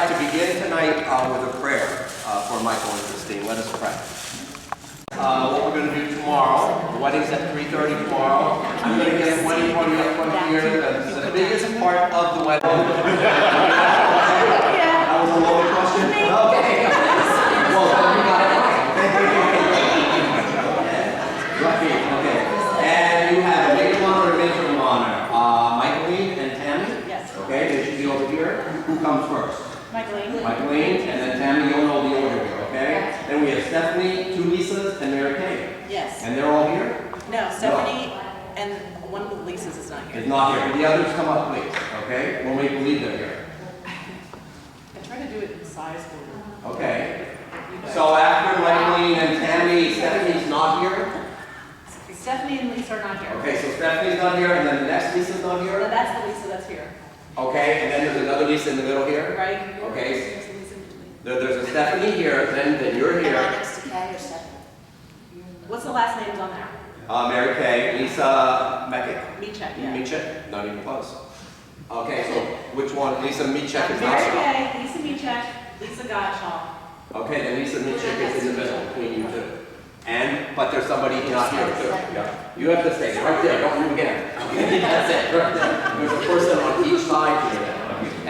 like to begin tonight with a prayer for Michael and Christine. Let us pray. What we're going to do tomorrow, the wedding's at 3:30 tomorrow. I'm going to get a wedding party up front here. That's the biggest part of the wedding. That was a loaded question? Okay. Well, you got it right. Okay. And you have a maid of honor and matron of honor. Michaeline and Tammy? Yes. Okay, they should be over here. Who comes first? Michaeline. Michaeline, and then Tammy, you'll know the order here, okay? Then we have Stephanie, 2 Lisas, and Mary Kay. Yes. And they're all here? No, Stephanie and one of the Lisa's is not here. It's not here. The others come up, please, okay? We'll make believe they're here. I try to do it in size order. Okay. So after Michaeline and Tammy, Stephanie's not here? Stephanie and Lisa are not here. Okay, so Stephanie's not here, and then the next Lisa's not No, here? that's the Lisa that's here. Okay, and then there's another Lisa in the middle here? Right? Okay. There's a Stephanie here, then you're Am I here. next to Kay or Stephanie? What's the last names on there? Mary Kay, Lisa Meckick. Michek, yeah. Michek, not even close. Okay, so which one? Lisa Michek is not Mary here. Kay, Lisa Michek, Lisa Gottschall. Okay, then Lisa Michek is in the middle between you two. But there's somebody not here too. Yeah. You have to stay right there, don't move again. Okay, that's it, right there. There's a person on each side here.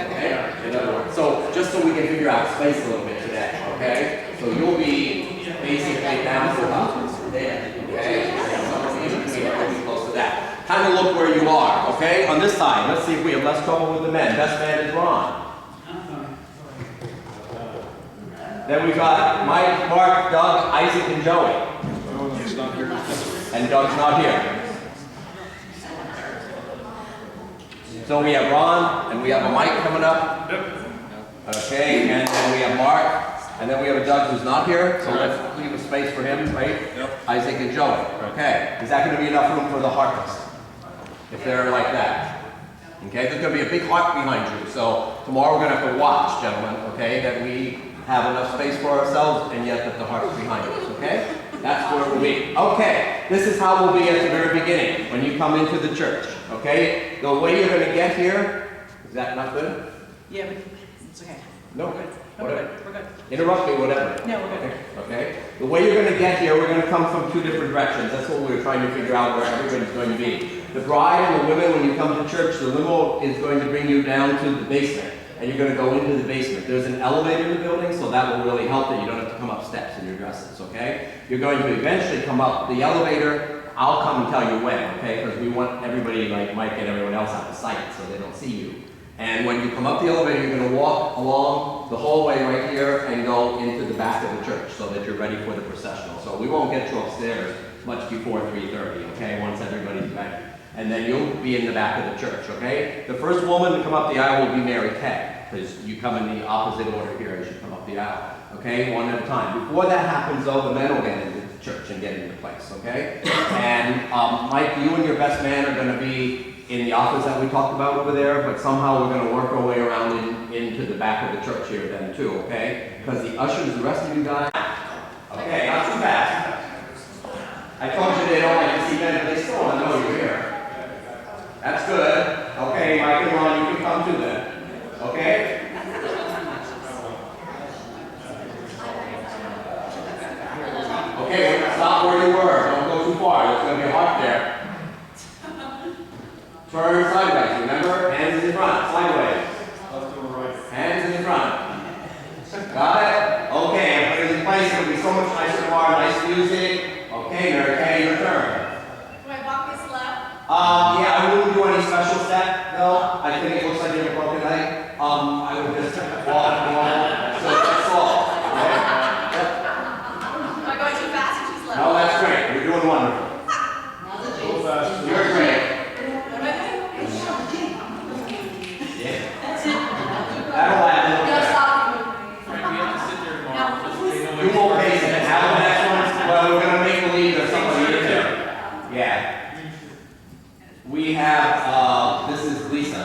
Okay? In other words, so just so we can figure out space a little bit today, okay? So you'll be basically down to about there, okay? You'll be close to that. Kind of look where you are, okay? On this side, let's see if we have less trouble with the men. Best man is Ron. Then we've got Mike, Mark, Doug, Isaac, and Joey. And Doug's not here. So we have Ron, and we have a Mike coming up. Okay, and then we have Mark, and then we have a Doug who's not here. So let's leave a space for him, right? Isaac and Joey. Okay, is that going to be enough room for the hearts? If they're like that. Okay, there's going to be a big heart behind you. So tomorrow we're going to have to watch, gentlemen, okay, that we have enough space for ourselves and yet that the heart is behind us, okay? That's where we'll be. Okay, this is how we'll be at the very beginning when you come into the church, okay? The way you're going to get here, is that not good? Yeah, but it's okay. No, We're good. whatever. We're good. Interrupt me, whatever. No, we're good. Okay? The way you're going to get here, we're going to come from 2 different directions. That's what we're trying to figure out where everybody's going to be. The bride and the women, when you come to church, the limo is going to bring you down to the basement. And you're going to go into the basement. There's an elevator in the building, so that will really help that you don't have to come up steps in your dresses, okay? You're going to eventually come up the elevator. I'll come and tell you when, okay? Because we want everybody, like Mike and everyone else, out of sight so they don't see you. And when you come up the elevator, you're going to walk along the hallway right here and go into the back of the church so that you're ready for the processional. So we won't get you upstairs much before 3:30, okay? Once everybody's ready. And then you'll be in the back of the church, okay? The first woman to come up the aisle will be Mary Kay, because you come in the opposite order here as you come up the aisle, okay? One at a time. Before that happens, though, the men will get into the church and get into place, okay? And Mike, you and your best man are going to be in the office that we talked about over there, but somehow we're going to work our way around into the back of the church here then too, okay? Because the ushers, the rest of you guys, okay, not too fast. I told you they don't like to see men, but they still want to know you're here. That's good. Okay, Mike and Ron, you can come too then. Okay? Okay, stop where you were. Don't go too far. There's going to be a heart there. Turn sideways. Remember? Hands in front. Sideways. Hands in front. Got it? Okay, everybody's in place. It'll be so much nicer tomorrow. Nice music. Okay, Mary Kay, your turn. Yeah, I wouldn't do any special step, though. I think it looks like you have a broken leg. I would just walk normal. So that's all. Okay? Am I going too fast or too slow? No, that's great. You're doing wonderful. You're great. Yeah. That'll happen. You won't face it. How the next one? Well, we're going to make believe there's somebody in there. Yeah. We have, this is Lisa.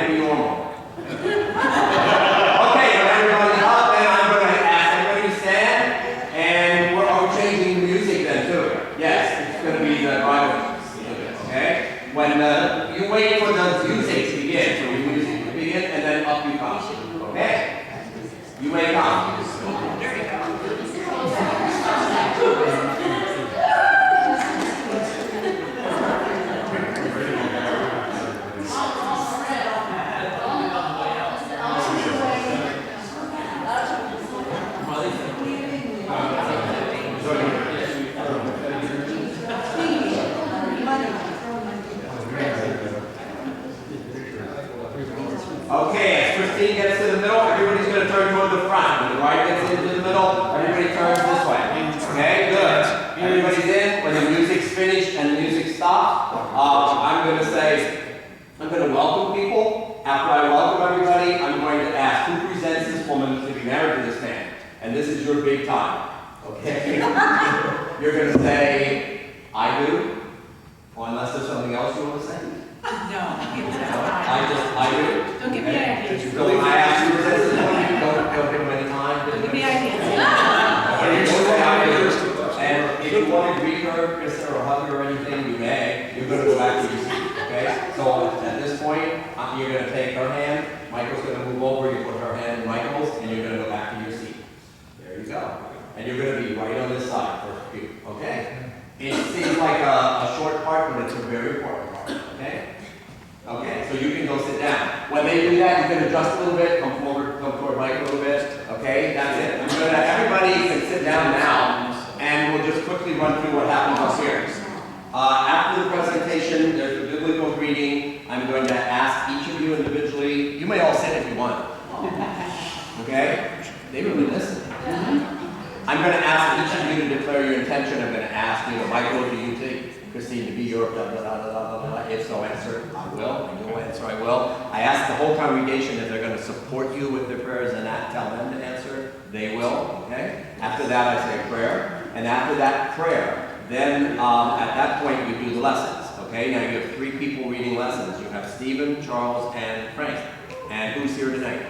can't be normal. Okay, when everybody's up, then I'm going to ask everybody to stand, and we're changing the music then too. Yes, it's going to be the Bible. Okay? When you wait for the music to begin, so the music to begin, and then up you come. Okay? You wake up. There you go. Okay, as Christine gets to the middle, everybody's going to turn toward the front. When the bride gets into the middle, everybody turns this way. Okay, good. Everybody's in. When the music's finished and the music stops, I'm going to welcome people. After I welcome everybody, I'm going to ask who presents this woman to be married to this man. And this is your big time. Okay? You're going to say, I do. Or unless there's something else you want to say. I do. Don't give me ideas. So when I ask you to present this woman, don't give them any time. Don't give me ideas. And if you want to greet her, kiss her, or hug her or anything, you may. You're going to go back to your seat, okay? So at this point, you're going to take her hand. Michael's going to move over. You put her hand in Michael's, and you're going to go back to your seat. There you go. And you're going to be right on this side for you, okay? It seems like a short part, but it's a very important part, okay? Okay, so you can go sit down. When they do that, you can adjust a little bit, come forward, come toward Mike a little bit. Okay, that's it. I'm going to, everybody can sit down now, and we'll just quickly run through what happens up here. After the presentation, there's a biblical reading. I'm going to ask each of you individually. You may all sit if you want. Okay? They really listen. I'm going to ask each of you to declare your intention. I'm going to ask you, Michael, do you take Christine to be your blah, blah, blah, blah, blah, blah. If so, answer, I will. And you'll answer, I will. I ask the whole congregation if they're going to support you with their prayers and that, tell them to answer. They will, okay? After that, I say a prayer. And after that prayer, then at that point, you do the lessons, okay? Now you have 3 people reading lessons. You have Stephen, Charles, and Frank. And who's here tonight?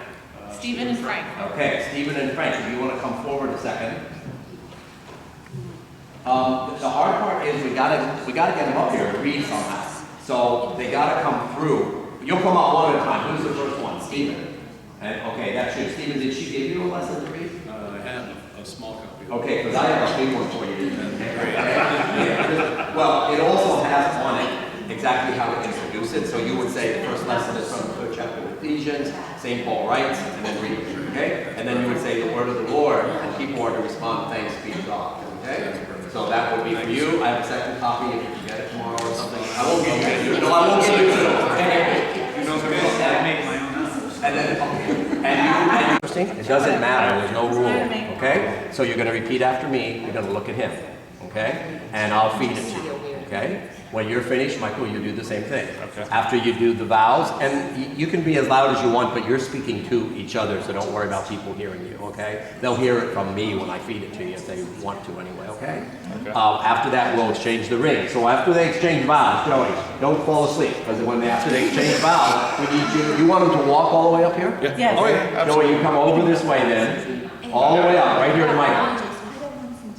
Stephen and Frank. Okay, Stephen and Frank, if you want to come forward a second. The hard part is we gotta get them up here to read somehow. So they gotta come through. You'll come up one at a time. Who's the first one? Stephen. And okay, that's you. Stephen, did she give you a lesson to read? I have a small copy. Okay, because I have a big one for you. Well, it also has on it exactly how to introduce it. So you would say the first lesson is from the 3rd chapter of Ephesians, St. Paul writes, and then read it. Okay? And then you would say the word of the Lord, and people are to respond, thanks be to God. Okay? So that would be for you. I have a second copy if you can get it tomorrow or something. I won't give you. No, I won't give you two. Okay? You know, I make my own house. And then, and you, it doesn't matter. There's no rule. Okay? So you're going to repeat after me. You're going to look at him. Okay? And I'll feed it to you. Okay? When you're finished, Michael, you do the same thing. Okay. After you do the vows, and you can be as loud as you want, but you're speaking to each other, so don't worry about people hearing you, okay? They'll hear it from me when I feed it to you if they want to anyway, okay? Okay. After that, we'll exchange the ring. So after they exchange vows, Joey, don't fall asleep, because after they exchange vows, we need you want them to walk all the way up here? Yeah. Yes. Oh, yeah, absolutely. Joey, you come over this way then, all the way up, right here to Michael.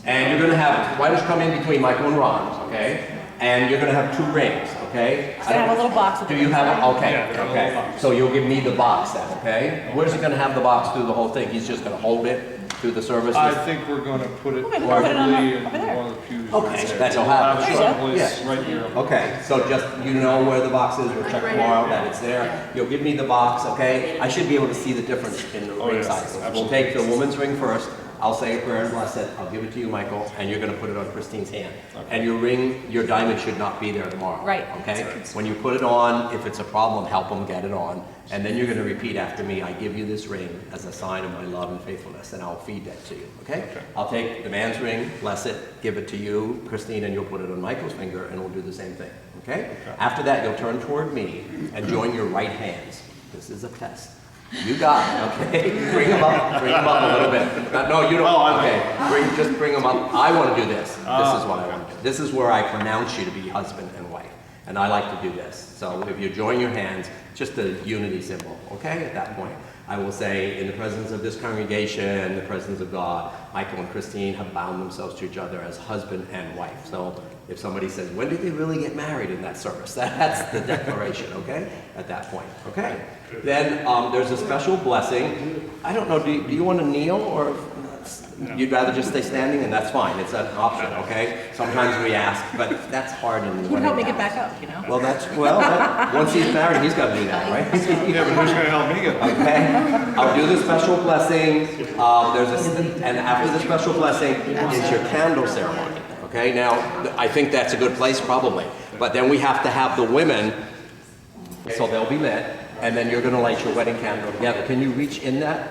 And you're going to have, why don't you come in between Michael and Ron, okay? And you're going to have 2 rings, okay? I have a little box with Do you have it? Okay, Yeah, they're a little okay. box. So you'll give me the box then, okay? Where's he going to have the box through the whole thing? He's just going to hold it through the service? I think we're going to put it Okay, we'll put it on probably the- in over there. one of the pews. Okay, right there. that's all happens. There you go. Someplace Yeah. right here. Okay, so just, you know where the box is, we'll check tomorrow that it's there. You'll give me the box, okay? I should be able to see the difference in the Oh, ring yes, sizes. We'll absolutely. take the woman's ring first. I'll say a prayer and bless it. I'll give it to you, Michael, and you're going to put it on Christine's hand. Okay. And your ring, your diamond should not be there tomorrow. Right. Okay? When you put it on, if it's a problem, help them get it on. And then you're going to repeat after me, I give you this ring as a sign of my love and faithfulness, and I'll feed that to you. Okay? Okay. I'll take the man's ring, bless it, give it to you, Christine, and you'll put it on Michael's finger, and we'll do the same thing. Okay? After that, you'll turn toward me and join your right hands. This is a test. You got it, okay? Bring them up a little bit. No, you don't, Oh, okay. Just bring them up. I want to do this. This is what I want to do. This is where I pronounce you to be husband and wife. And I like to do this. So if you join your hands, just a unity symbol, okay, at that point. I will say, in the presence of this congregation, in the presence of God, Michael and Christine have bound themselves to each other as husband and wife. So if somebody says, when did they really get married in that service? That's the declaration, okay, at that point, okay? Then there's a special blessing. I don't know, do you want to kneel, or you'd rather just stay standing? And that's fine, it's an option, okay? Sometimes we ask, but that's hard in the You help me get back up, you know? Well, once he's married, he's got to do that, right? Yeah, but who's gonna help me get? Okay, I'll do the special blessing. And after the special blessing is your candle ceremony. Okay, now I think that's a good place, probably. But then we have to have the women, so they'll be lit, and then you're going to light your wedding candle together. Can you reach in there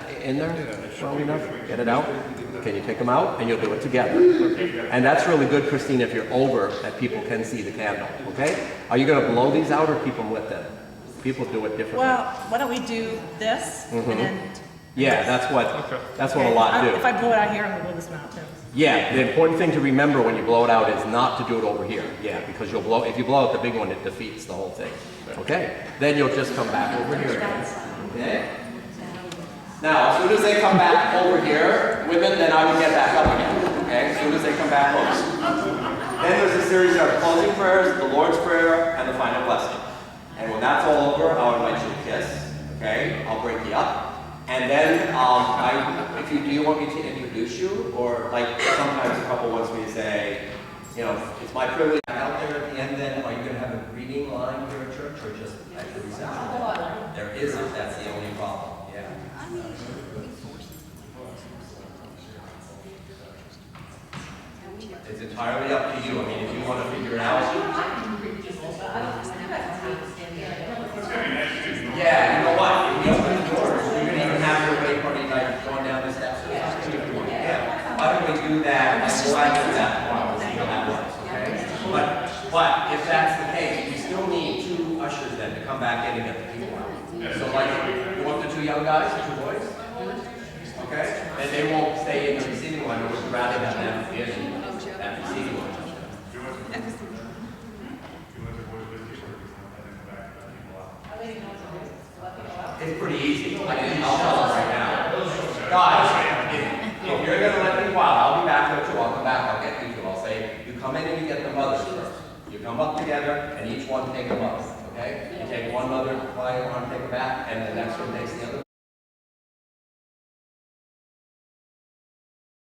well enough? Get it out. Can you take them out, and you'll do it together. And that's really good, Christine, if you're over, that people can see the candle. Okay? Are you going to blow these out or keep them lit then? People do it differently. Well, why don't we do this, and then... Yeah, that's what a lot do. If I blow it out here, I'm gonna blow this one out too. Yeah, the important thing to remember when you blow it out is not to do it over here. Yeah, because if you blow out the big one, it defeats the whole thing. Okay? Then you'll just come back over here again. Okay? Now, as soon as they come back over here, women, then I would get back up again. Okay? As soon as they come back over. Then there's a series of closing prayers, the Lord's Prayer, and the final blessing. And when that's all over, I'll invite you to kiss. Okay? I'll break you up. And then, do you want me to introduce you? Or like sometimes a couple wants me to say, you know, it's my privilege. Out there at the end then, are you going to have a greeting line here at church or just at the reception? There isn't, that's the only problem. Yeah. It's entirely up to you. I mean, if you want to figure it out. Yeah, you know what? If you open the doors, you can even have your wedding party like going down the steps. Yeah. Why don't we do that? And we'll add to that tomorrow. See how that works, okay? But if that's the case, we still need 2 ushers then to come back in and get the people out. So like, you want the 2 young guys, the 2 boys? Okay? And they won't stay in the receiving line, or we'd rather have them in that receiving line. It's pretty easy. I'll tell them right now. Guys, if you're going to let me go out, I'll be back there too. I'll come back, I'll get you two. I'll say, you come in and you get the mothers first. You come up together and each one take a mother. Okay? You take one mother by your arm, take her back, and the next one takes the other.